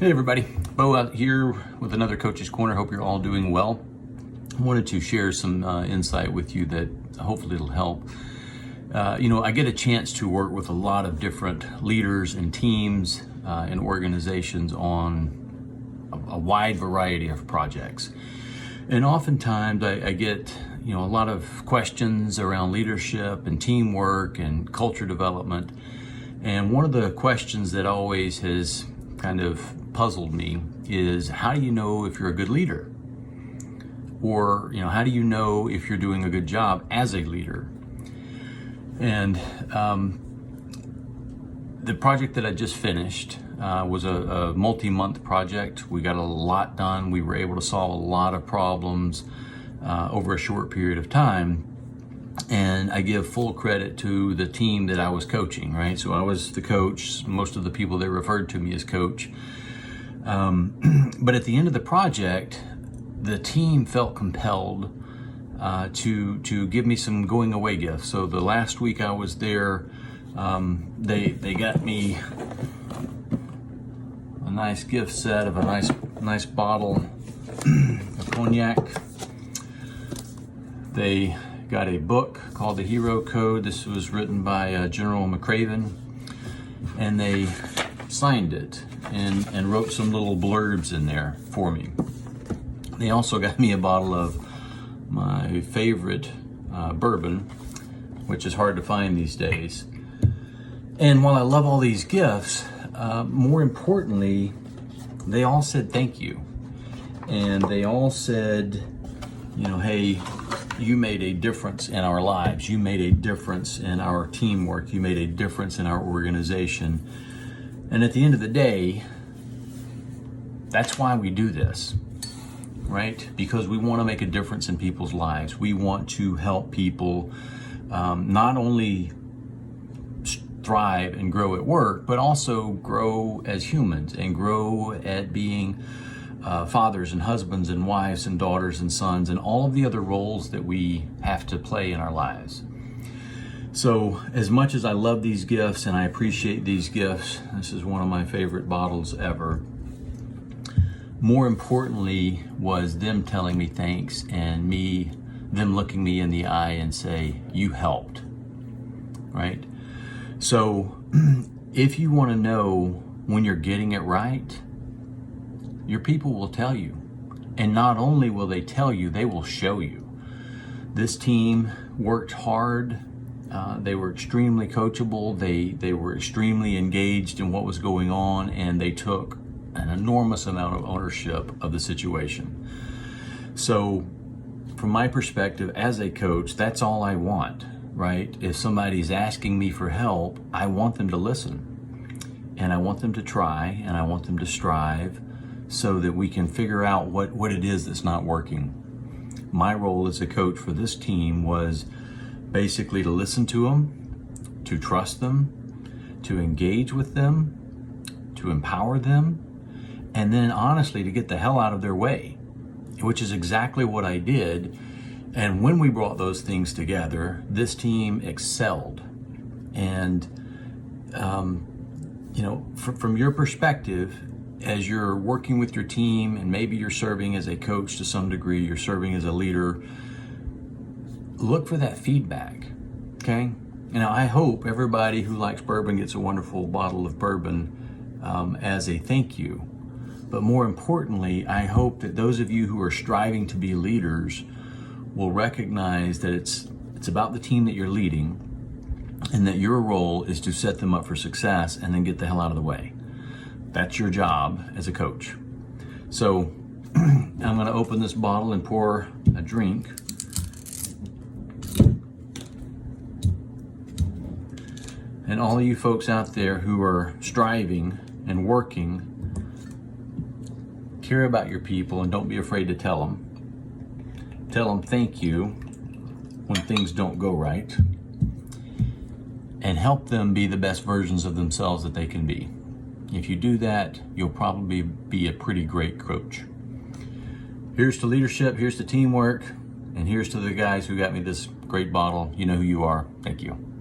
Hey everybody, Bo out here with another Coach's Corner. Hope you're all doing well. I wanted to share some insight with you that hopefully it'll help. I get a chance to work with a lot of different leaders and teams and organizations on a wide variety of projects. And oftentimes I get a lot of questions around leadership and teamwork and culture development. And one of the questions that always has kind of puzzled me is, how do you know if you're a good leader? Or, how do you know if you're doing a good job as a leader? And the project that I just finished was a multi-month project. We got a lot done. We were able to solve a lot of problems over a short period of time. And I give full credit to the team that I was coaching, right? So I was the coach. Most of the people that referred to me as coach. But at the end of the project, the team felt compelled to give me some going away gifts. So the last week I was there, they got me a nice gift set of a nice bottle of cognac. They got a book called The Hero Code. This was written by General McCraven, and they signed it and wrote some little blurbs in there for me. They also got me a bottle of my favorite bourbon, which is hard to find these days. And while I love all these gifts, more importantly, they all said thank you. And they all said, hey, you made a difference in our lives. You made a difference in our teamwork. You made a difference in our organization. And at the end of the day, that's why we do this, right? Because we want to make a difference in people's lives. We want to help people not only thrive and grow at work, but also grow as humans and grow at being fathers and husbands and wives and daughters and sons and all of the other roles that we have to play in our lives. So as much as I love these gifts and I appreciate these gifts, this is one of my favorite bottles ever. More importantly was them telling me thanks and them looking me in the eye and say, you helped, right? So if you want to know when you're getting it right, your people will tell you. And not only will they tell you, they will show you. This team worked hard. They were extremely coachable. They were extremely engaged in what was going on, and they took an enormous amount of ownership of the situation. So from my perspective as a coach, that's all I want, right? If somebody's asking me for help, I want them to listen, and I want them to try, and I want them to strive, so that we can figure out what it is that's not working. My role as a coach for this team was basically to listen to them, to trust them, to engage with them, to empower them, and then honestly to get the hell out of their way, which is exactly what I did. And when we brought those things together, this team excelled. And from your perspective, as you're working with your team, and maybe you're serving as a coach to some degree, you're serving as a leader, look for that feedback, okay? Now, I hope everybody who likes bourbon gets a wonderful bottle of bourbon as a thank you. But more importantly, I hope that those of you who are striving to be leaders will recognize that it's about the team that you're leading, and that your role is to set them up for success and then get the hell out of the way. That's your job as a coach. So I'm going to open this bottle and pour a drink. And all you folks out there who are striving and working, care about your people and don't be afraid to tell them. Tell them thank you when things don't go right, and help them be the best versions of themselves that they can be. If you do that, you'll probably be a pretty great coach. Here's to leadership, here's to teamwork, and here's to the guys who got me this great bottle. You know who you are. Thank you.